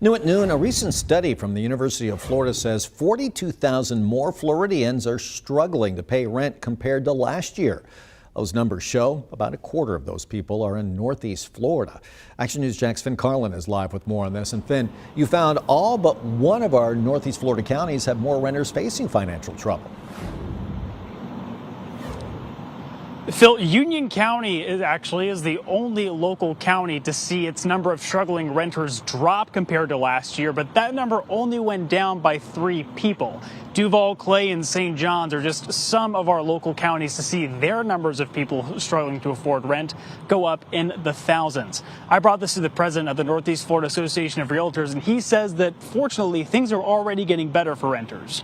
New at noon, a recent study from the University of Florida says 42,000 more Floridians are struggling to pay rent compared to last year. Those numbers show about a quarter of those people are in Northeast Florida. Action News Jack's Finn Carlin is live with more on this. And Finn, you found all but one of our Northeast Florida counties have more renters facing financial trouble. Phil, Union County is the only local county to see its number of struggling renters drop compared to last year, but that number only went down by 3 people. Duval, Clay, and St. John's are just some of our local counties to see their numbers of people struggling to afford rent go up in the thousands. I brought this to the president of the Northeast Florida Association of Realtors, and he says that fortunately things are already getting better for renters.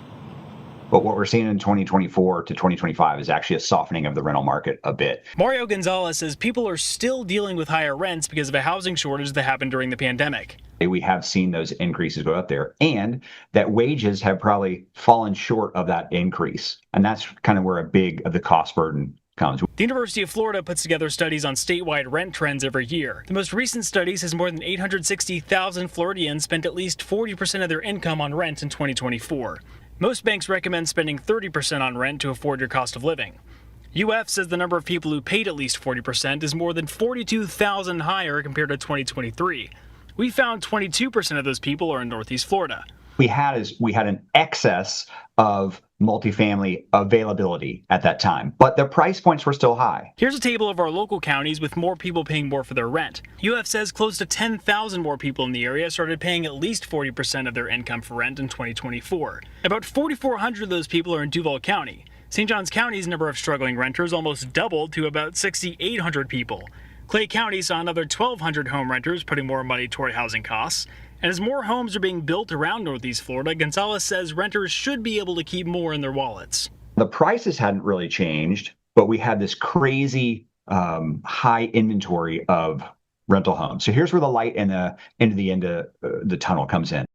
But what we're seeing in 2024 to 2025 is actually a softening of the rental market a bit. Mario Gonzalez says people are still dealing with higher rents because of a housing shortage that happened during the pandemic. We have seen those increases go up there, and that wages have probably fallen short of that increase. And that's kind of where a big of the cost burden comes. The University of Florida puts together studies on statewide rent trends every year. The most recent study says more than 860,000 Floridians spent at least 40% of their income on rent in 2024. Most banks recommend spending 30% on rent to afford your cost of living. UF says the number of people who paid at least 40% is more than 42,000 higher compared to 2023. We found 22% of those people are in Northeast Florida. We had an excess of multifamily availability at that time, but the price points were still high. Here's a table of our local counties with more people paying more for their rent. UF says close to 10,000 more people in the area started paying at least 40% of their income for rent in 2024. About 4,400 of those people are in Duval County. St. Johns County's number of struggling renters almost doubled to about 6,800 people. Clay County saw another 1,200 home renters putting more money toward housing costs. And as more homes are being built around Northeast Florida, Gonzalez says renters should be able to keep more in their wallets. The prices hadn't really changed, but we had this crazy high inventory of rental homes. So here's where the light in the end of the tunnel comes in.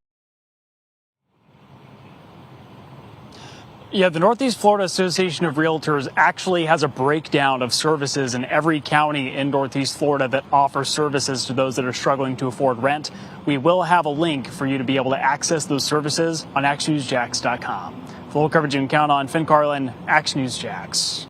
Yeah, the Northeast Florida Association of Realtors actually has a breakdown of services in every county in Northeast Florida that offer services to those that are struggling to afford rent. We will have a link for you to be able to access those services on actionnewsjax.com. Full coverage you can count on. Finn Carlin, Action News Jax.